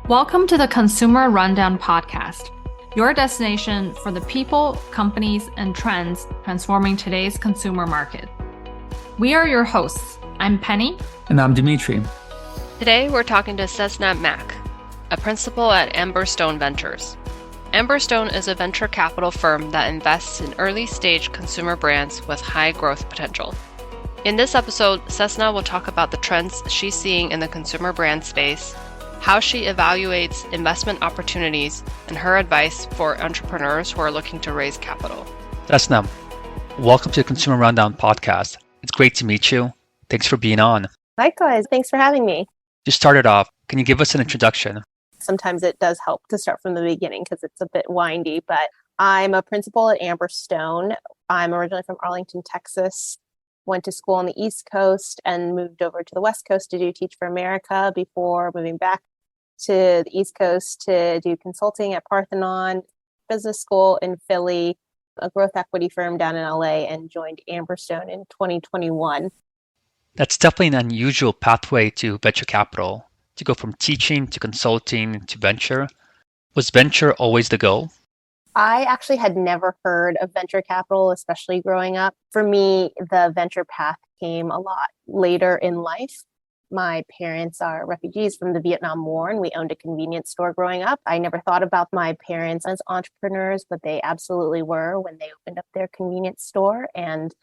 Welcome to the Consumer Rundown podcast, your destination for the people, companies, and trends transforming today's consumer market. We are your hosts. I'm Penny. And I'm Dimitri. Today, we're talking to Cessna Mac, a principal at Amberstone Ventures. Amberstone is a venture capital firm that invests in early-stage consumer brands with high growth potential. In this episode, Cessna will talk about the trends she's seeing in the consumer brand space, how she evaluates investment opportunities, and her advice for entrepreneurs who are looking to raise capital. Cessna, welcome to the Consumer Rundown podcast. It's great to meet you. Thanks for being on. Likewise. Thanks for having me. To start it off, can you give us an introduction? Sometimes it does help to start from the beginning because it's a bit windy, but I'm a principal at Amberstone. I'm originally from Arlington, Texas. Went to school on the East Coast and moved over to the West Coast to do Teach for America before moving back to the East Coast to do consulting at Parthenon Business School in Philly, a growth equity firm down in LA, and joined Amberstone in 2021. That's definitely an unusual pathway to venture capital, to go from teaching to consulting to venture. Was venture always the goal? I actually had never heard of venture capital, especially growing up. For me, the venture path came a lot later in life. My parents are refugees from the Vietnam War, and we owned a convenience store growing up. I never thought about my parents as entrepreneurs, but they absolutely were when they opened up their convenience store. And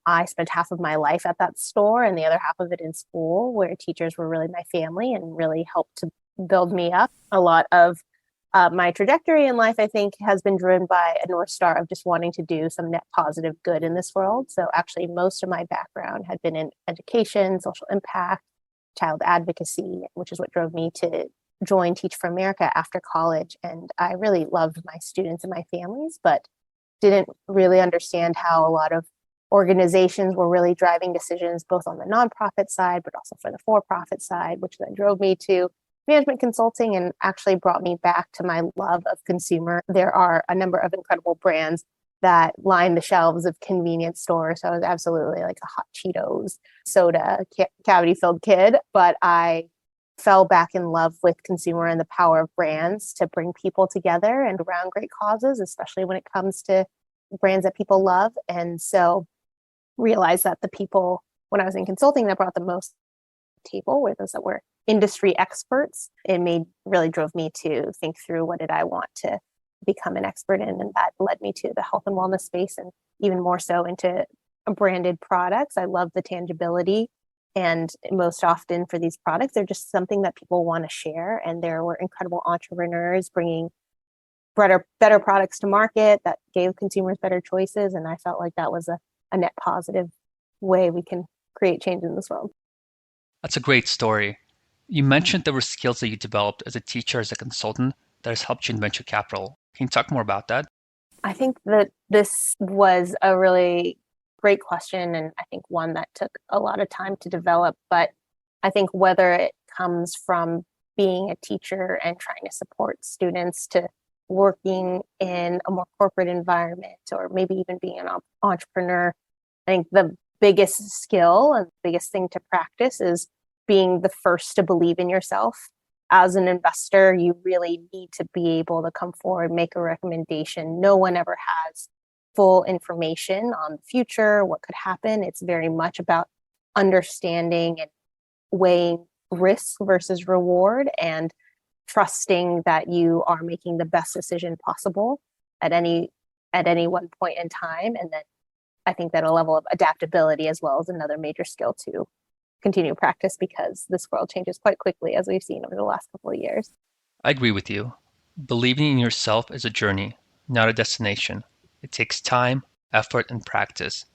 I spent half of my life at that store and the other half of it in school, where teachers were really my family and really helped to build me up. A lot of my trajectory in life, I think, has been driven by a North Star of just wanting to do some net positive good in this world. So actually, most of my background had been in education, social impact, child advocacy, which is what drove me to join Teach for America after college. And I really loved my students and my families, but didn't really understand how a lot of organizations were really driving decisions, both on the nonprofit side, but also for the for-profit side, which then drove me to management consulting and actually brought me back to my love of consumer. There are a number of incredible brands that line the shelves of convenience stores. So I was absolutely like a hot Cheetos soda cavity-filled kid, but I fell back in love with consumer and the power of brands to bring people together and around great causes, especially when it comes to brands that people love. And so realized that the people, when I was in consulting, that brought the most to the table were those that were industry experts. It really drove me to think through what did I want to become an expert in, and that led me to the health and wellness space, and even more so into branded products. I love the tangibility, and most often for these products, they're just something that people want to share, and there were incredible entrepreneurs bringing better products to market that gave consumers better choices, and I felt like that was a net positive way we can create change in this world. That's a great story. You mentioned there were skills that you developed as a teacher, as a consultant, that has helped you in venture capital. Can you talk more about that? I think that this was a really great question, and I think one that took a lot of time to develop. But I think whether it comes from being a teacher and trying to support students to working in a more corporate environment, or maybe even being an entrepreneur, I think the biggest skill and biggest thing to practice is being the first to believe in yourself. As an investor, you really need to be able to come forward, make a recommendation. No one ever has full information on the future, what could happen. It's very much about understanding and weighing risk versus reward and trusting that you are making the best decision possible at any one point in time. And then I think that a level of adaptability as well is another major skill to continue practice, because this world changes quite quickly, as we've seen over the last couple of years. I agree with you. Believing in yourself is a journey, not a destination. It takes time, effort, and practice,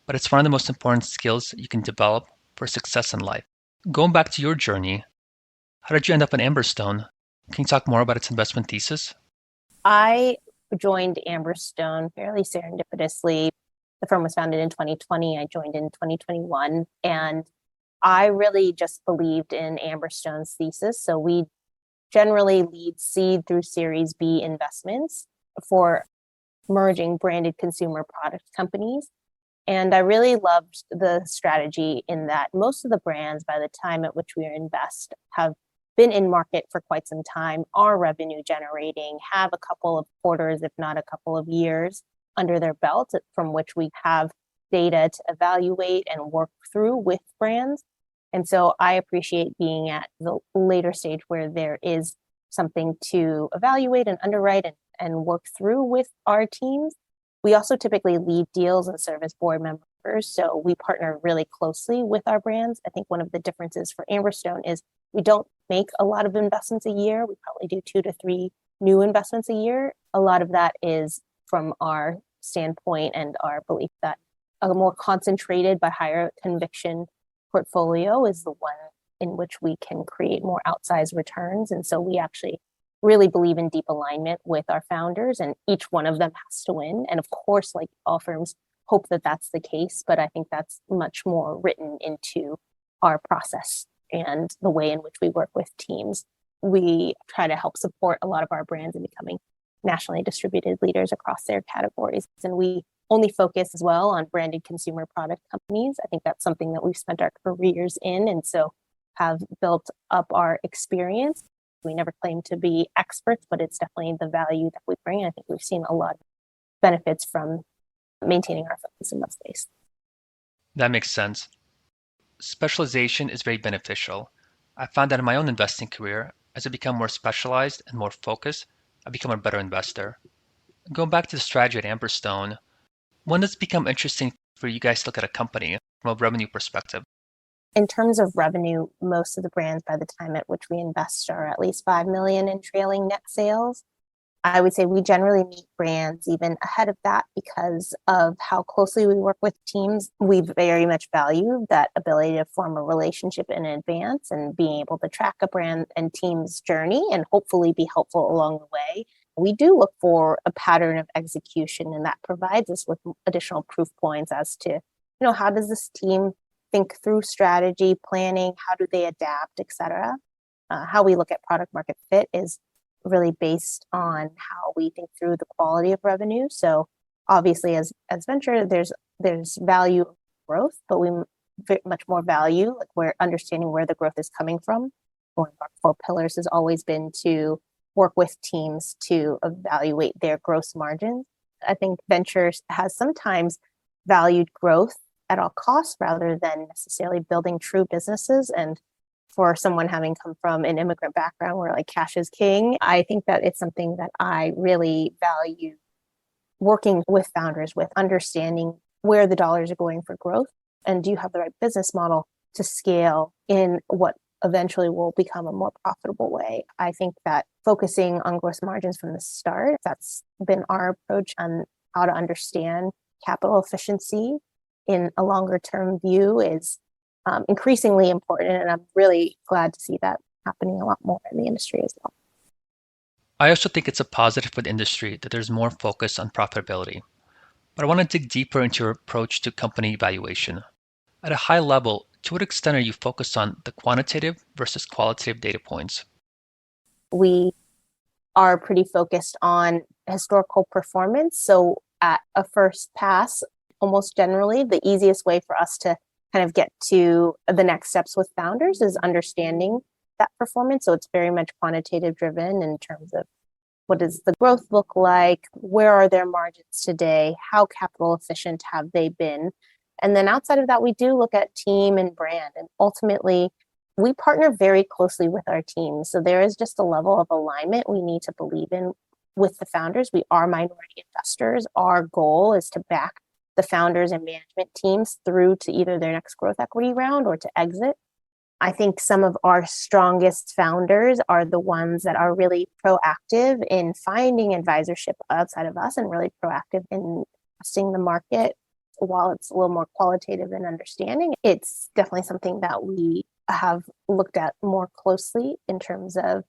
but it's one of the most important skills you can develop for success in life. Going back to your journey, how did you end up in Amberstone? Can you talk more about its investment thesis? I joined Amberstone fairly serendipitously. The firm was founded in 2020. I joined in 2021, and I really just believed in Amberstone's thesis. So we generally lead seed through Series B investments for merging branded consumer product companies. And I really loved the strategy in that most of the brands, by the time at which we invest, have been in market for quite some time, are revenue generating, have a couple of quarters, if not a couple of years under their belt from which we have data to evaluate and work through with brands. And so I appreciate being at the later stage where there is something to evaluate and underwrite and work through with our teams. We also typically lead deals and serve as board members, so we partner really closely with our brands. I think one of the differences for Amberstone is we don't make a lot of investments a year. We probably do 2 to 3 new investments a year. A lot of that is from our standpoint and our belief that a more concentrated but higher conviction portfolio is the one in which we can create more outsized returns. And so we actually really believe in deep alignment with our founders, and each one of them has to win. And of course, like all firms, hope that that's the case, but I think that's much more written into our process and the way in which we work with teams. We try to help support a lot of our brands in becoming nationally distributed leaders across their categories. And we only focus as well on branded consumer product companies. I think that's something that we've spent our careers in, and so have built up our experience. We never claim to be experts, but it's definitely the value that we bring. I think we've seen a lot of benefits from maintaining our focus in that space. That makes sense. Specialization is very beneficial. I found that in my own investing career, as I become more specialized and more focused, I become a better investor. Going back to the strategy at Amberstone, when does it become interesting for you guys to look at a company from a revenue perspective? In terms of revenue, most of the brands by the time at which we invest are at least 5 million in trailing net sales. I would say we generally meet brands even ahead of that because of how closely we work with teams. We very much value that ability to form a relationship in advance and being able to track a brand and team's journey and hopefully be helpful along the way. We do look for a pattern of execution, and that provides us with additional proof points as to, how does this team think through strategy, planning, how do they adapt, et cetera. How we look at product market fit is really based on how we think through the quality of revenue. So obviously as venture, there's value of growth, but we very much more value, like we're understanding where the growth is coming from. One of our 4 pillars has always been to work with teams to evaluate their gross margins. I think ventures has sometimes valued growth at all costs rather than necessarily building true businesses. And for someone having come from an immigrant background where like cash is king, I think that it's something that I really value working with founders with, understanding where the dollars are going for growth and do you have the right business model to scale in what eventually will become a more profitable way. I think that focusing on gross margins from the start, that's been our approach on how to understand capital efficiency in a longer term view is increasingly important. And I'm really glad to see that happening a lot more in the industry as well. I also think it's a positive for the industry that there's more focus on profitability. But I want to dig deeper into your approach to company evaluation. At a high level, to what extent are you focused on the quantitative versus qualitative data points? We are pretty focused on historical performance. So at a first pass, almost generally, the easiest way for us to kind of get to the next steps with founders is understanding that performance. So it's very much quantitative driven in terms of what does the growth look like? Where are their margins today? How capital efficient have they been? And then outside of that, we do look at team and brand. And ultimately, we partner very closely with our team. So there is just a level of alignment we need to believe in with the founders. We are minority investors. Our goal is to back the founders and management teams through to either their next growth equity round or to exit. I think some of our strongest founders are the ones that are really proactive in finding advisorship outside of us and really proactive in testing the market. While it's a little more qualitative in understanding, it's definitely something that we have looked at more closely in terms of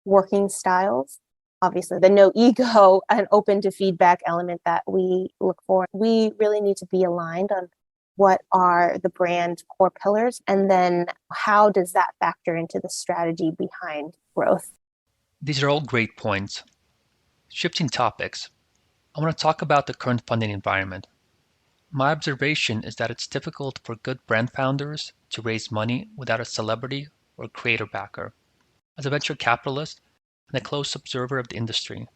working styles. Obviously, the no ego and open to feedback element that we look for. We really need to be aligned on what are the brand core pillars, and then how does that factor into the strategy behind growth? These are all great points. Shifting topics, I want to talk about the current funding environment. My observation is that it's difficult for good brand founders to raise money without a celebrity or creator backer. As a venture capitalist and a close observer of the industry,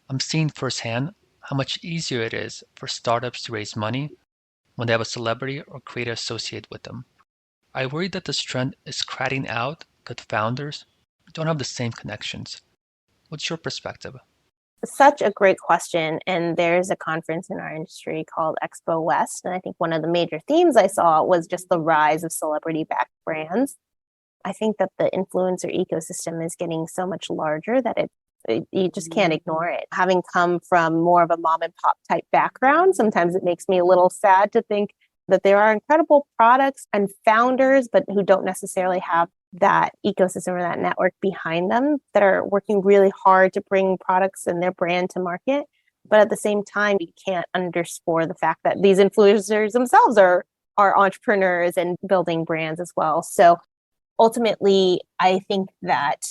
I'm seeing firsthand how much easier it is for startups to raise money when they have a celebrity or creator associated with them. I worry that this trend is crowding out good founders who don't have the same connections. What's your perspective? Such a great question. And there's a conference in our industry called Expo West. And I think one of the major themes I saw was just the rise of celebrity backed brands. I think that the influencer ecosystem is getting so much larger that you just can't ignore it. Having come from more of a mom and pop type background, sometimes it makes me a little sad to think that there are incredible products and founders, but who don't necessarily have that ecosystem or that network behind them that are working really hard to bring products and their brand to market. But at the same time, you can't underscore the fact that these influencers themselves are entrepreneurs and building brands as well. So ultimately, I think that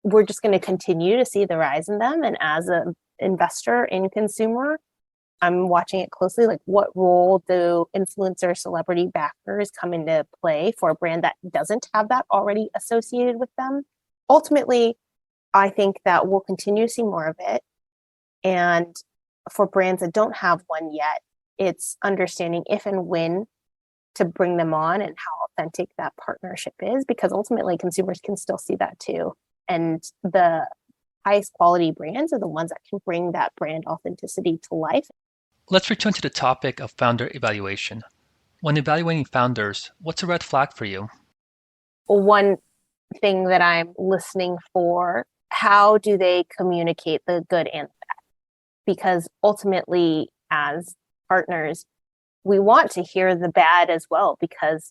we're just going to continue to see the rise in them. And as an investor in consumer, I'm watching it closely. Like, what role do influencer celebrity backers come into play for a brand that doesn't have that already associated with them? Ultimately, I think that we'll continue to see more of it. And for brands that don't have one yet, it's understanding if and when to bring them on and how authentic that partnership is, because ultimately consumers can still see that too. And the highest quality brands are the ones that can bring that brand authenticity to life. Let's return to the topic of founder evaluation. When evaluating founders, what's a red flag for you? One thing that I'm listening for, how do they communicate the good and the bad? Because ultimately, as partners, we want to hear the bad as well, because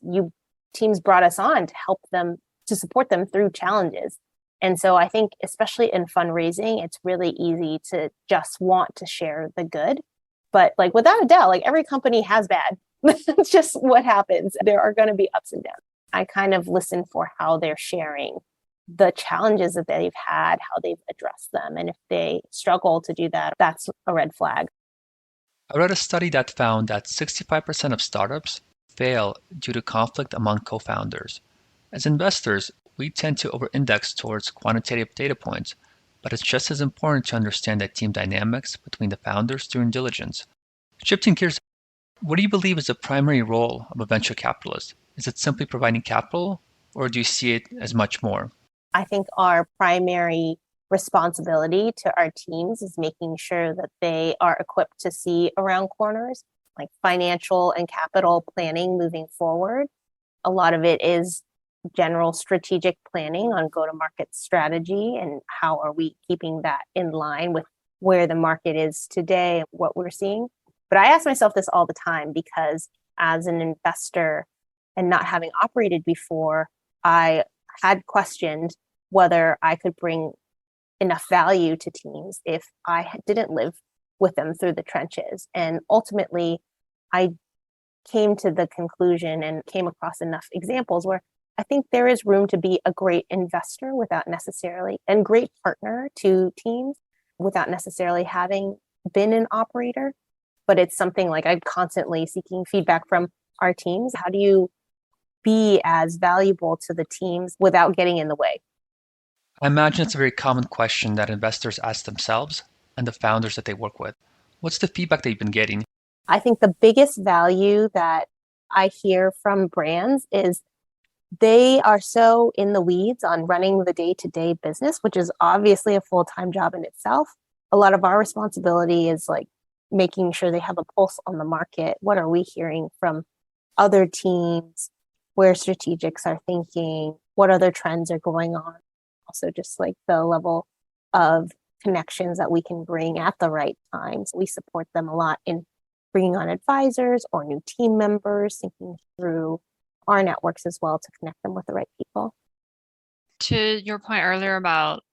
teams brought us on to help them, to support them through challenges. And so I think, especially in fundraising, it's really easy to just want to share the good. But like, without a doubt, like, every company has bad. It's just what happens. There are going to be ups and downs. I kind of listen for how they're sharing the challenges that they've had, how they've addressed them. And if they struggle to do that, that's a red flag. I read a study that found that 65% of startups fail due to conflict among co-founders. As investors, we tend to over-index towards quantitative data points, but it's just as important to understand the team dynamics between the founders during diligence. Shifting gears, what do you believe is the primary role of a venture capitalist? Is it simply providing capital, or do you see it as much more? I think our primary responsibility to our teams is making sure that they are equipped to see around corners, like financial and capital planning moving forward. A lot of it is general strategic planning on go-to-market strategy and how are we keeping that in line with where the market is today, what we're seeing. But I ask myself this all the time, because as an investor and not having operated before, I had questioned whether I could bring enough value to teams if I didn't live with them through the trenches. And ultimately, I came to the conclusion and came across enough examples where I think there is room to be a great investor without necessarily, and great partner to teams without necessarily having been an operator. But it's something like I'm constantly seeking feedback from our teams. How do you be as valuable to the teams without getting in the way? I imagine it's a very common question that investors ask themselves and the founders that they work with. What's the feedback they've been getting? I think the biggest value that I hear from brands is they are so in the weeds on running the day-to-day business, which is obviously a full-time job in itself. A lot of our responsibility is like making sure they have a pulse on the market. What are we hearing from other teams? Where strategics are thinking? What other trends are going on? Also, just like the level of connections that we can bring at the right times. We support them a lot in bringing on advisors or new team members, thinking through our networks as well to connect them with the right people. To your point earlier about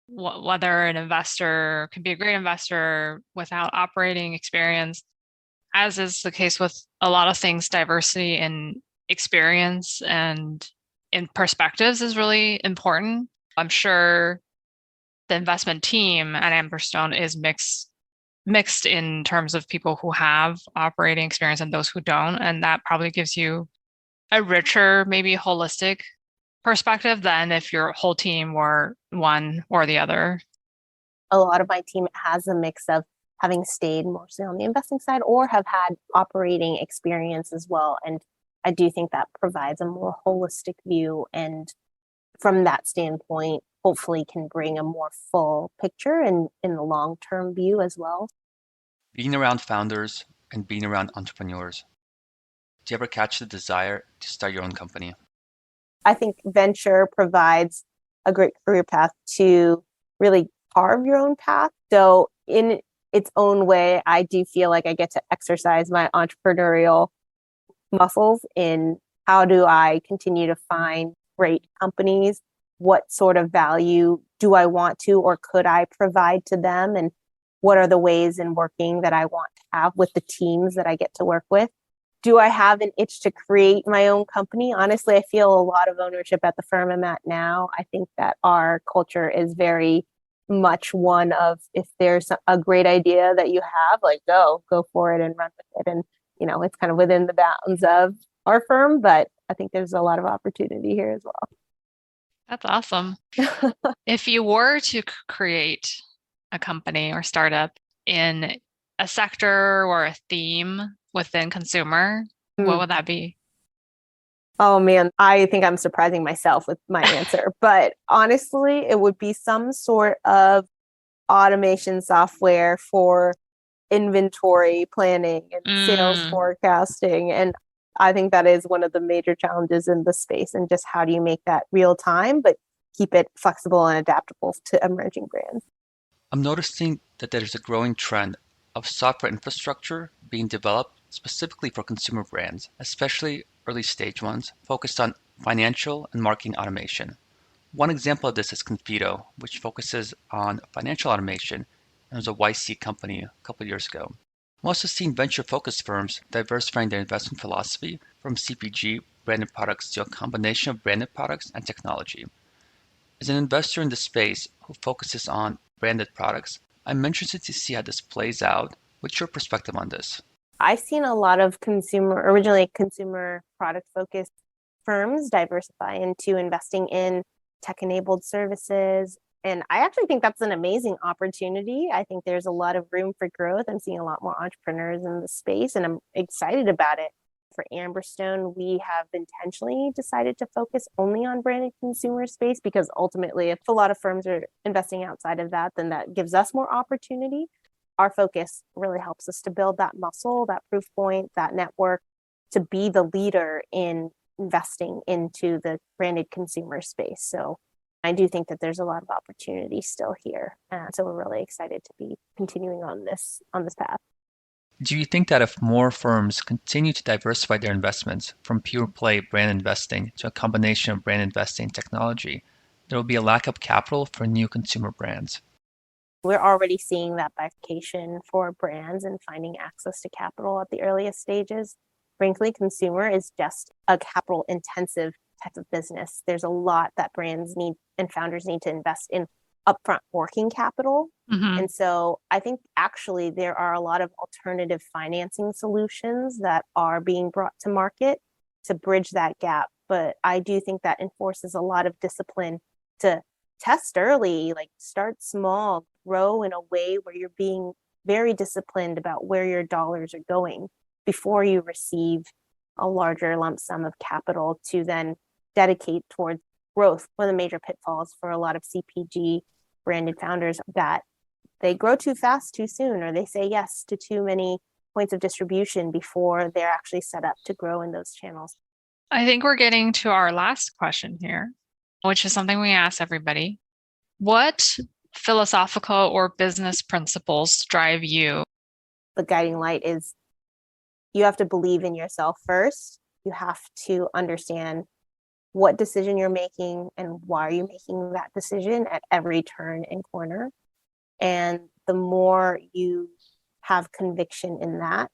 whether an investor can be a great investor without operating experience, as is the case with a lot of things, diversity in experience and in perspectives is really important. I'm sure the investment team at Amberstone is mixed in terms of people who have operating experience and those who don't. And that probably gives you a richer, maybe holistic perspective than if your whole team were one or the other? A lot of my team has a mix of having stayed mostly on the investing side or have had operating experience as well. And I do think that provides a more holistic view. And from that standpoint, hopefully can bring a more full picture and in the long-term view as well. Being around founders and being around entrepreneurs, do you ever catch the desire to start your own company? I think venture provides a great career path to really carve your own path. So in its own way, I do feel like I get to exercise my entrepreneurial muscles in how do I continue to find great companies? What sort of value do I want to or could I provide to them? And what are the ways in working that I want to have with the teams that I get to work with? Do I have an itch to create my own company? Honestly, I feel a lot of ownership at the firm I'm at now. I think that our culture is very much one of if there's a great idea that you have, like go for it and run with it. And, it's kind of within the bounds of our firm, but I think there's a lot of opportunity here as well. That's awesome. If you were to create a company or startup in a sector or a theme within consumer, what would that be? Oh man, I think I'm surprising myself with my answer, but honestly, it would be some sort of automation software for inventory planning and sales forecasting. And I think that is one of the major challenges in the space. And just how do you make that real time, but keep it flexible and adaptable to emerging brands? I'm noticing that there's a growing trend of software infrastructure being developed specifically for consumer brands, especially early stage ones focused on financial and marketing automation. One example of this is Confido, which focuses on financial automation and was a YC company a couple of years ago. I'm also seeing venture-focused firms diversifying their investment philosophy from CPG branded products to a combination of branded products and technology. As an investor in the space who focuses on branded products, I'm interested to see how this plays out. What's your perspective on this? I've seen a lot of originally consumer product focused firms diversify into investing in tech-enabled services. And I actually think that's an amazing opportunity. I think there's a lot of room for growth. I'm seeing a lot more entrepreneurs in the space, and I'm excited about it. For Amberstone, we have intentionally decided to focus only on branded consumer space because ultimately, if a lot of firms are investing outside of that, then that gives us more opportunity. Our focus really helps us to build that muscle, that proof point, that network to be the leader in investing into the branded consumer space. So I do think that there's a lot of opportunity still here. So we're really excited to be continuing on this path. Do you think that if more firms continue to diversify their investments from pure play brand investing to a combination of brand investing and technology, there will be a lack of capital for new consumer brands? We're already seeing that bifurcation for brands and finding access to capital at the earliest stages. Frankly, consumer is just a capital intensive type of business. There's a lot that brands need and founders need to invest in upfront working capital. And so I think actually there are a lot of alternative financing solutions that are being brought to market to bridge that gap. But I do think that enforces a lot of discipline to test early, like start small, grow in a way where you're being very disciplined about where your dollars are going before you receive a larger lump sum of capital to then dedicate towards growth. One of the major pitfalls for a lot of CPG branded founders that they grow too fast too soon, or they say yes to too many points of distribution before they're actually set up to grow in those channels. I think we're getting to our last question here, which is something we ask everybody. What philosophical or business principles drive you? The guiding light is you have to believe in yourself first. You have to understand what decision you're making and why are you making that decision at every turn and corner. And the more you have conviction in that,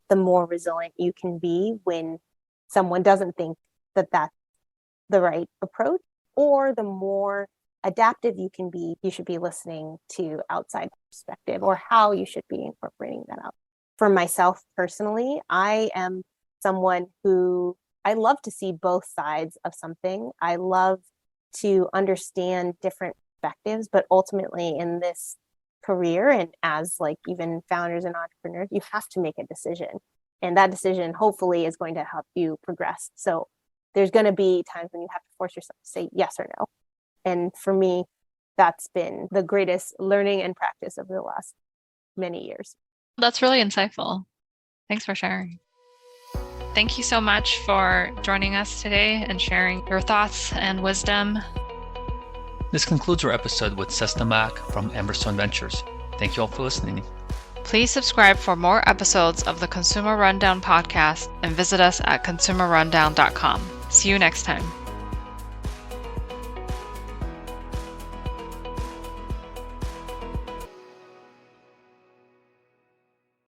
the more resilient you can be when someone doesn't think that that's the right approach, or the more adaptive you can be. You should be listening to outside perspective or how you should be incorporating that out. For myself personally, I am someone who I love to see both sides of something. I love to understand different perspectives, but ultimately in this career and as like even founders and entrepreneurs, you have to make a decision. And that decision hopefully is going to help you progress. So there's going to be times when you have to force yourself to say yes or no. And for me, that's been the greatest learning and practice over the last many years. That's really insightful. Thanks for sharing. Thank you so much for joining us today and sharing your thoughts and wisdom. This concludes our episode with Cessna Mac from Amberstone Ventures. Thank you all for listening. Please subscribe for more episodes of the Consumer Rundown podcast and visit us at consumerrundown.com. See you next time.